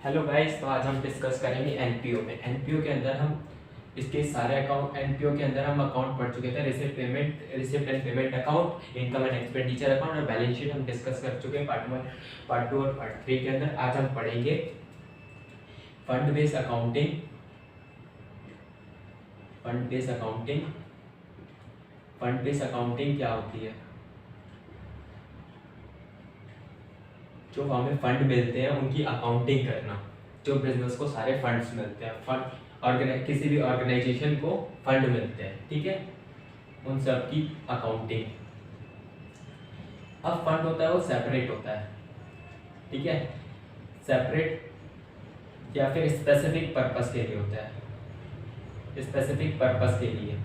Hello guys, तो आज हम डिस्कस करेंगे एनपीओ में। एनपीओ के अंदर हम इसके सारे अकाउंट एनपीओ के अंदर हम अकाउंट पढ़ चुके थे। Receipt and payment account, income and expenditure account और बैलेंस शीट हम डिस्कस कर चुके हैं पार्ट 1, पार्ट 2 और पार्ट 3 के अंदर। आज हम पढ़ेंगे fund based accounting. Fund based accounting fund based accounting क्या होती है? जो हमें फंड मिलते हैं उनकी अकाउंटिंग करना। जो बिजनेस को सारे फंड्स मिलते हैं, किसी भी ऑर्गेनाइजेशन को फंड मिलते हैं, ठीक है, उन सब की अकाउंटिंग। अब फंड होता है वो सेपरेट होता है, ठीक है, सेपरेट या फिर स्पेसिफिक पर्पस के लिए होता है, स्पेसिफिक पर्पस के लिए।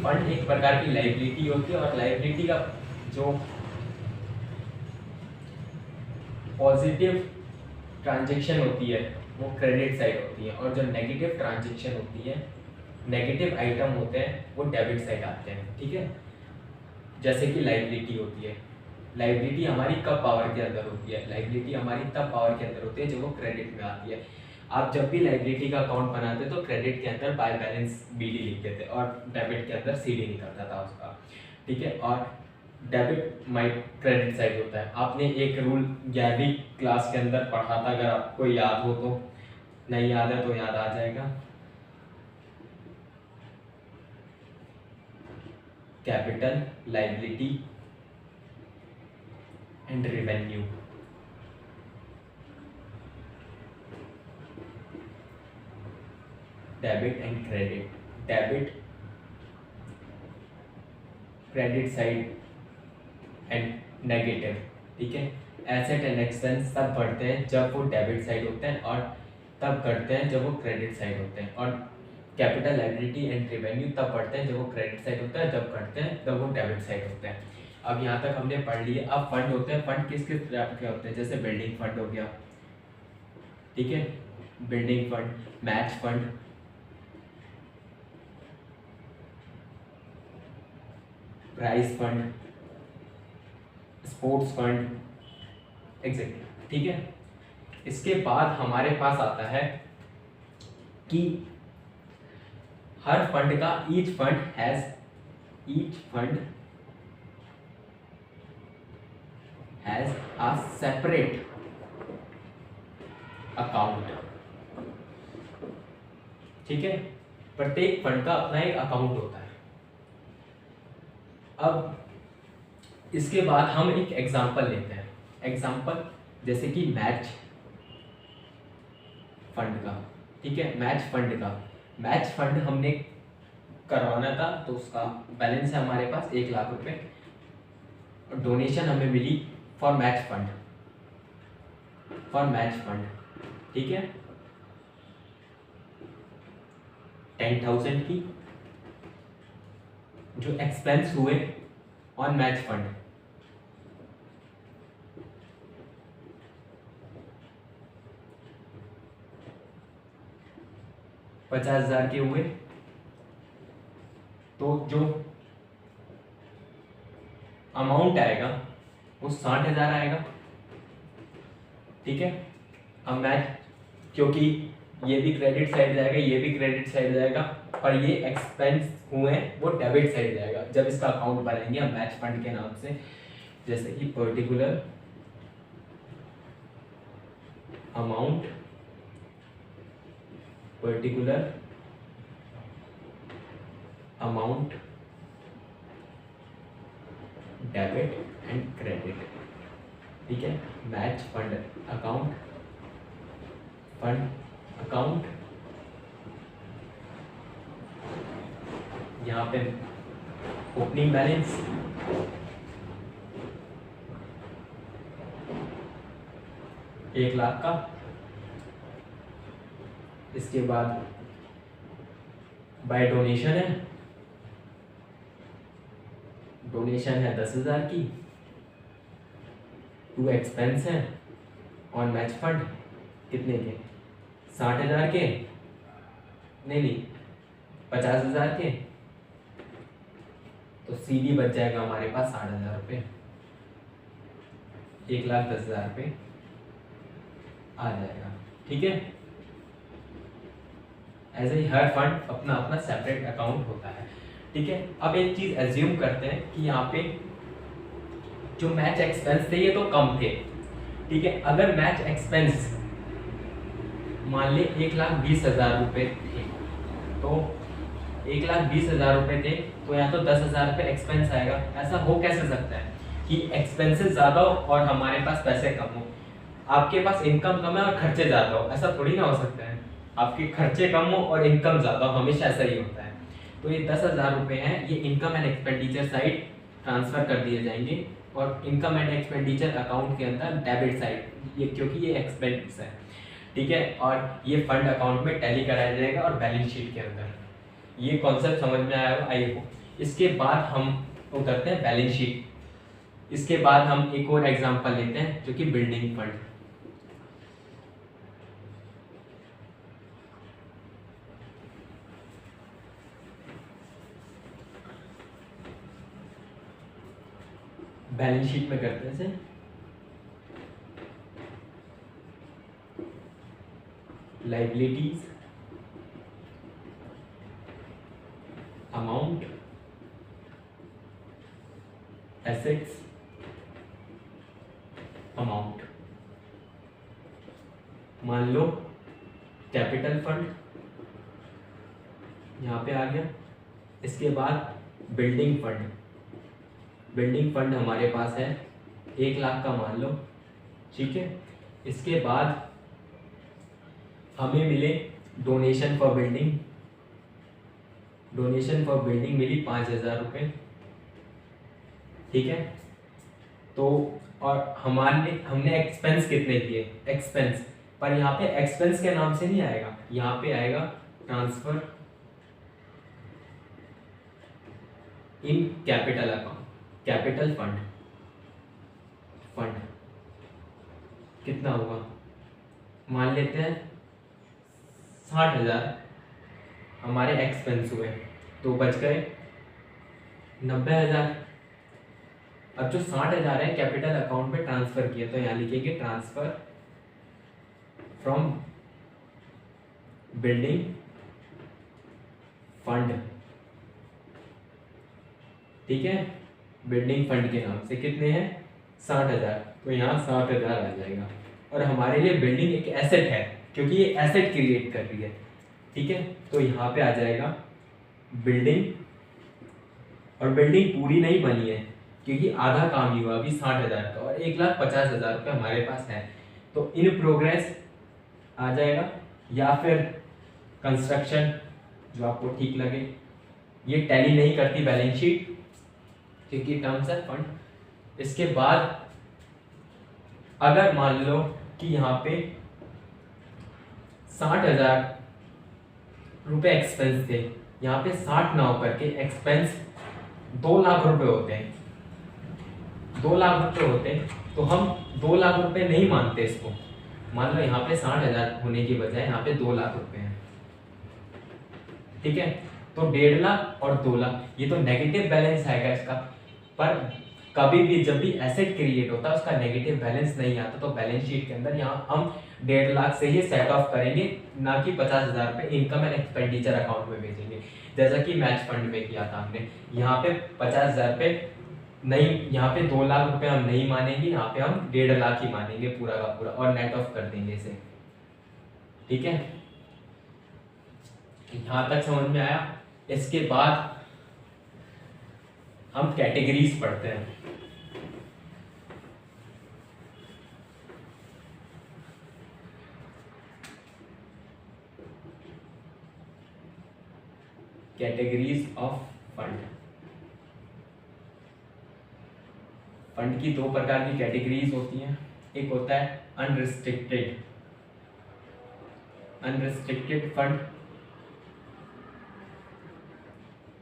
फंड एक प्रकार की लाइबिलिटी होती है और लाइबिलिटी का जो पॉजिटिव ट्रांजैक्शन होती है वो क्रेडिट साइड होती है, और जो नेगेटिव ट्रांजैक्शन होती है, नेगेटिव आइटम होते हैं, वो डेबिट साइड आते हैं, ठीक है। जैसे कि लाइबिलिटी होती है, लाइबिलिटी हमारी कब पावर के अंदर होती है? लाइबिलिटी हमारी तब पावर के अंदर होती है जब वो क्रेडिट में आती है। आप जब भी लाइबिलिटी का अकाउंट बनाते तो क्रेडिट के अंदर बाय बैलेंस बीडी लिखते थे और डेबिट के अंदर सीडी निकलता था उसका, ठीक है। और डेबिट माई क्रेडिट साइड होता है। आपने एक रूल 11वीं क्लास के अंदर पढ़ा था, अगर आपको याद हो तो, नहीं याद है तो याद आ जाएगा। Capital, liability and revenue. Debit and credit. Debit credit side and negative, ठीक है। एसेट एंड एक्सपेंस तब बढ़ते हैं जब वो डेबिट साइड होते हैं और तब घटते हैं जब वो क्रेडिट साइड होते हैं। और कैपिटल, लाइबिलिटी एंड रेवेन्यू तब बढ़ते हैं जब वो क्रेडिट साइड होता है, जब घटते हैं जब वो डेबिट साइड होते हैं। अब यहाँ तक हमने पढ़ लिया। अब फंड होते हैं, फंड किस किस तरह के होते हैं? जैसे बिल्डिंग फंड हो गया, ठीक है, building fund, match fund, prize fund, sports fund, exactly, ठीक है। इसके बाद हमारे पास आता है कि हर फंड का each fund has a separate account, ठीक है। प्रत्येक फंड का अपना एक अकाउंट होता है। अब इसके बाद हम एक एग्जांपल लेते हैं। एग्जांपल जैसे कि मैच फंड का, ठीक है, मैच फंड हमने करवाना था तो उसका बैलेंस है हमारे पास 1,00,000 रुपए। डोनेशन हमें मिली फॉर मैच फंड, ठीक है, 10,000 की। जो एक्सपेंस हुए ऑन मैच फंड, $50,000 के हुए, तो जो अमाउंट आएगा वो 60,000 आएगा, ठीक है। अब मैच, क्योंकि ये भी क्रेडिट साइड जाएगा, ये भी क्रेडिट साइड जाएगा, पर ये एक्सपेंस हुए वो डेबिट साइड जाएगा जब इसका अकाउंट बनाएंगे हम मैच फंड के नाम से। जैसे कि particular amount debit and credit, ठीक है। मैच फंड अकाउंट, यहाँ पे ओपनिंग बैलेंस, $1,00,000 का। इसके बाद बाय डोनेशन है, 10,000 की। 2 एक्सपेंस है ऑन मैच फंड, कितने के? 60,000 के, नहीं 50,000 के, तो CD बच जाएगा हमारे पास 60,000 रुपये, 1,10,000 रुपये आ जाएगा। ठीक है, ऐसे ही हर फंड अपना अपना सेपरेट अकाउंट होता है। ठीक है, अब एक चीज एज्यूम करते हैं कि यहाँ पे जो मैच एक्सपेंस थे ये तो कम थे। ठीक है, अगर मैच एक्सपेंस मान ले 1,20,000 रुपये थे, तो 1,20,000 रुपये थे तो यहाँ तो 10,000 रुपये एक्सपेंस आएगा। ऐसा हो कैसे सकता है कि एक्सपेंसेस ज़्यादा हो और हमारे पास पैसे कम हो? आपके पास इनकम कम है और खर्चे ज़्यादा हो, ऐसा थोड़ी ना हो सकता है। आपके खर्चे कम हो और इनकम ज़्यादा हो, हमेशा ऐसा ही होता है। तो ये 10,000 रुपये हैं, ये income and expenditure side transfer कर दिए जाएंगे और इनकम एंड एक्सपेंडिचर अकाउंट के अंदर डेबिट साइड, ये क्योंकि ये एक्सपेंस है। ठीक है, और ये फंड अकाउंट में टैली कराया जाएगा और बैलेंस शीट के अंदर। ये कॉन्सेप्ट समझ में आया हो आई होप। इसके बाद हम उतरते हैं बैलेंस शीट। इसके बाद हम एक और एग्जांपल लेते हैं जो कि बिल्डिंग फंड। बैलेंस शीट में करते हैं से लाइबिलिटीज, अमाउंट, एसेट्स, अमाउंट। मान लो कैपिटल फंड यहाँ पे आ गया। इसके बाद बिल्डिंग फंड, बिल्डिंग फंड हमारे पास है 1 लाख का मान लो। ठीक है, इसके बाद हमें मिले donation for building, donation for building मिली 5,000 रुपये। ठीक है, तो और हमने एक्सपेंस कितने किए, एक्सपेंस, पर यहाँ पे एक्सपेंस के नाम से नहीं आएगा, यहाँ पे आएगा transfer in capital account, capital fund. Fund कितना होगा, मान लेते हैं 60,000 हमारे एक्सपेंस हुए, तो बच गए 90,000। अब जो 60,000 है कैपिटल अकाउंट में ट्रांसफर किया, तो यहाँ लिखेंगे ट्रांसफर फ्रॉम बिल्डिंग फंड। ठीक है, बिल्डिंग फंड के नाम से कितने हैं 60,000, तो यहाँ 60,000 आ जाएगा। और हमारे लिए बिल्डिंग एक एसेट है क्योंकि ये एसेट क्रिएट कर रही है। ठीक है, तो यहाँ पे आ जाएगा बिल्डिंग, और बिल्डिंग पूरी नहीं बनी है क्योंकि आधा काम ही हुआ अभी 60,000 का, और 1,50,000 रुपये हमारे पास है, तो इन प्रोग्रेस आ जाएगा, या फिर कंस्ट्रक्शन, जो आपको ठीक लगे। ये टैली नहीं करती बैलेंस शीट क्योंकि टर्म्स है फंड। इसके बाद अगर मान लो कि यहाँ पे 60,000 रुपये एक्सपेंस थे, यहाँ पे 60 ना होकर के एक्सपेंस 2 लाख रुपए होते हैं, 2 लाख रुपए होते हैं, तो हम 2 लाख रुपए नहीं मानते इसको। मान लो यहाँ पे 60,000 होने की बजाय यहाँ पे 2 लाख रुपए हैं। ठीक है, तो 1.5 लाख और 2 लाख, ये तो नेगेटिव बैलेंस आएगा इसका। पर कभी भी जब भी एसेट क्रिएट होता है उसका नेगेटिव बैलेंस नहीं आता, तो बैलेंस शीट के अंदर यहाँ हम 1.5 लाख से ही सेट ऑफ करेंगे, ना कि 50,000 रुपये इनकम एंड एक्सपेंडिचर अकाउंट में भेजेंगे, जैसा कि मैच फंड में किया था हमने। यहाँ पे 50,000 रुपये नहीं, यहाँ पे 2 लाख रुपए हम नहीं मानेंगे, यहाँ पे हम 1.5 लाख ही मानेंगे पूरा का पूरा, और नेट ऑफ कर देंगे इसे। ठीक है, यहाँ तक समझ में आया। इसके बाद हम कैटेगरीज पढ़ते हैं। Categories of fund. फंड की 2 प्रकार की कैटेगरीज होती हैं, एक होता है अनरिस्ट्रिक्टेड, अनरिस्ट्रिक्टेड फंड,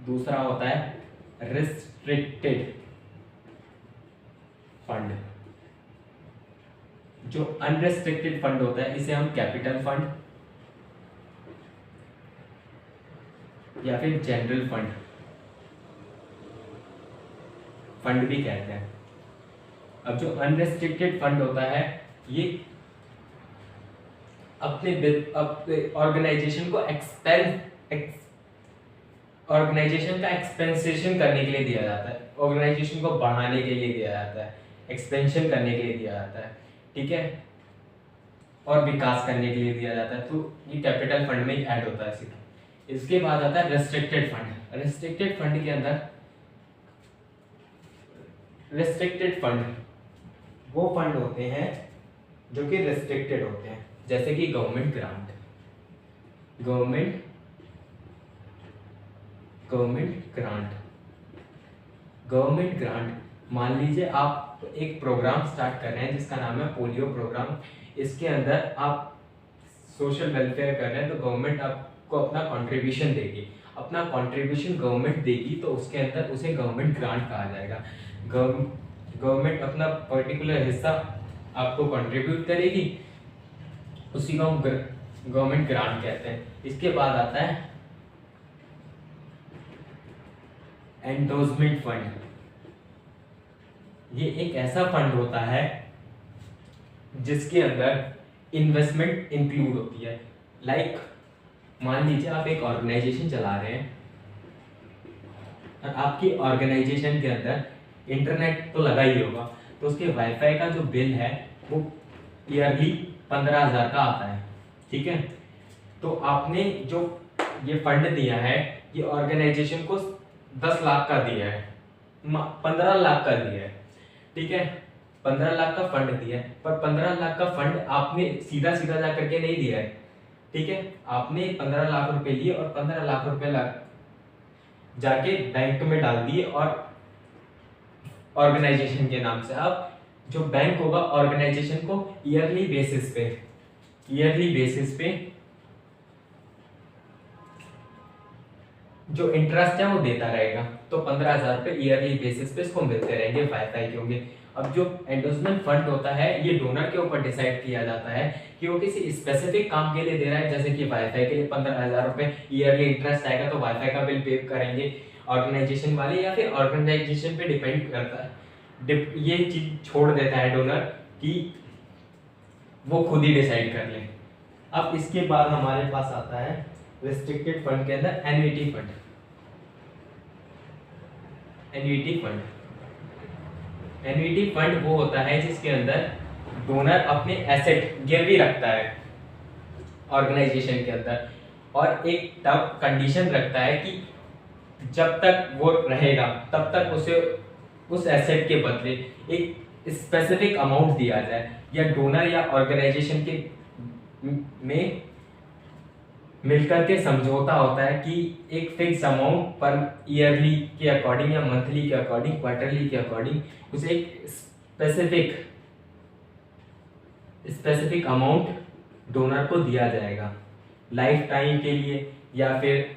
दूसरा होता है रिस्ट्रिक्टेड फंड। जो अनरिस्ट्रिक्टेड फंड होता है इसे हम कैपिटल फंड या फिर जनरल फंड फंड भी कहते हैं। अब जो अनरेस्ट्रिक्टेड फंड होता है ये अपने ऑर्गेनाइजेशन को ऑर्गेनाइजेशन का एक्सपेंसेशन करने के लिए दिया जाता है, ऑर्गेनाइजेशन को बढ़ाने के लिए दिया जाता है, एक्सपेंशन करने के लिए दिया जाता है, ठीक है, और विकास करने के लिए दिया जाता है। तो ये कैपिटल फंड में ही ऐड होता है सीधा। इसके बाद आता है रेस्ट्रिक्टेड फंड। रेस्ट्रिक्टेड फंड के अंदर रेस्ट्रिक्टेड फंड वो फंड होते हैं जो कि रेस्ट्रिक्टेड होते हैं, जैसे कि गवर्नमेंट ग्रांट। गवर्नमेंट ग्रांट मान लीजिए आप एक प्रोग्राम स्टार्ट कर रहे हैं जिसका नाम है पोलियो प्रोग्राम। इसके अंदर आप सोशल वेलफेयर कर रहे हैं, तो गवर्नमेंट आपको अपना कंट्रीब्यूशन देगी। अपना कंट्रीब्यूशन गवर्नमेंट देगी तो उसके अंदर उसे गवर्नमेंट ग्रांट कहा जाएगा। गवर्नमेंट अपना पर्टिकुलर हिस्सा आपको कंट्रीब्यूट करेगी, उसी को हम गवर्नमेंट ग्रांट कहते हैं। इसके बाद आता है एंडोर्समेंट फंड। ये एक ऐसा फंड होता है जिसके अंदर इन्वेस्टमेंट इंक्लूड होती है। लाइक मान लीजिए आप एक ऑर्गेनाइजेशन चला रहे हैं और आपकी ऑर्गेनाइजेशन के अंदर इंटरनेट तो लगा ही होगा, तो उसके वाईफाई का जो बिल है वो ईयरली 15,000 का आता है, ठीक है। तो आपने जो ये फंड दिया है ये ऑर्गेनाइजेशन को 10 लाख का दिया है, 15 लाख का दिया है, ठीक है, 15 लाख का फंड दिया है। पर 15 लाख का फंड आपने सीधा सीधा जा करके नहीं दिया है, ठीक है। आपने 15 लाख रुपए लिए और 15 लाख रुपए जाके बैंक में डाल दिए और ऑर्गेनाइजेशन के नाम से। अब जो बैंक होगा ऑर्गेनाइजेशन को ईयरली बेसिस पे जो इंटरेस्ट है वो देता रहेगा। तो 15,000 रुपए ईयरली बेसिस पे इसको मिलते रहेंगे, वाईफाई के होंगे। अब जो एंडोर्समेंट फंड होता है ये डोनर के ऊपर डिसाइड किया जाता है कि वो किसी स्पेसिफिक काम के लिए दे रहा है, जैसे कि वाईफाई के लिए 15,000 रुपए ईयरली इंटरेस्ट आएगा तो वाईफाई का बिल पे करेंगे ऑर्गेनाइजेशन वाले, या फिर ऑर्गेनाइजेशन पे डिपेंड करता है। ये चीज छोड़ देता है डोनर कि वो खुद ही डिसाइड कर ले। अब इसके बाद हमारे पास आता है रेस्ट्रिक्टेड फंड के अंदर एन्युटी फंड। एन्युटी फंड वो होता है जिसके अंदर डोनर अपने एसेट गिरवी रखता है ऑर्गेनाइजेशन के अंदर, और एक तब कंडीशन रखता है कि जब तक वो रहेगा तब तक उसे उस एसेट के बदले एक स्पेसिफिक अमाउंट दिया जाए, या डोनर या ऑर्गेनाइजेशन के में मिलकर के समझौता होता है कि एक फिक्स अमाउंट पर ईयरली के अकॉर्डिंग या मंथली के अकॉर्डिंग, क्वार्टरली के अकॉर्डिंग उसे एक स्पेसिफिक अमाउंट डोनर को दिया जाएगा लाइफ टाइम के लिए, या फिर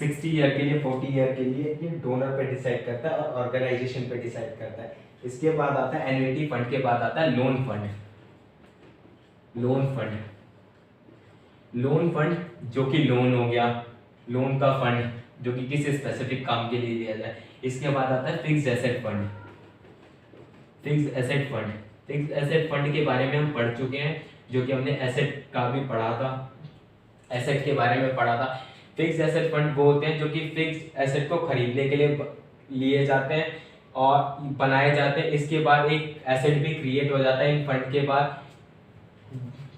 60 ईयर के लिए, 40 ईयर के लिए। ये डोनर पे डिसाइड करता है और ऑर्गेनाइजेशन पे डिसाइड करता है। इसके बाद आता है एन्युटी फंड के बाद आता है लोन फंड जो कि लोन हो गया, लोन का फंड जो कि किसी स्पेसिफिक काम के लिए दिया जाए। इसके बाद आता है फिक्स्ड एसेट फंड के बारे में हम पढ़ चुके हैं, जो कि हमने एसेट का भी पढ़ा था, एसेट के बारे में पढ़ा था। फिक्स्ड एसेट फंड वो होते हैं जो कि फिक्स्ड एसेट को खरीदने के लिए लिए जाते हैं और बनाए जाते हैं। इसके बाद एक एसेट भी क्रिएट हो जाता है इन फंड के बाद,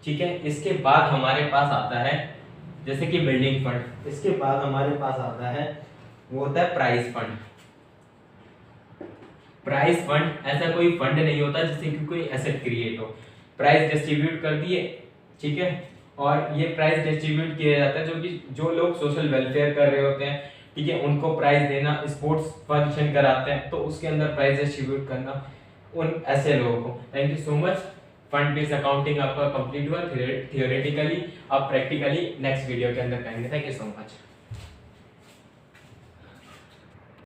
ठीक है। इसके बाद हमारे पास आता है जैसे कि बिल्डिंग फंड। इसके बाद हमारे पास आता है वो होता है प्राइस फंड ऐसा कोई फंड नहीं होता जिससे कि कोई एसेट क्रिएट हो। प्राइस डिस्ट्रीब्यूट कर दिए, ठीक है, और ये प्राइस डिस्ट्रीब्यूट किया जाता है जो लोग सोशल वेलफेयर कर रहे होते हैं, ठीक है, उनको प्राइस देना, स्पोर्ट्स फंक्शन कराते हैं तो उसके अंदर प्राइस डिस्ट्रीब्यूट करना उन ऐसे लोगों को। Thank you so much. Fund based accounting आपका कंप्लीट हुआ थियोरेटिकली। अब प्रैक्टिकली नेक्स्ट वीडियो के अंदर करेंगे। Thank you so much.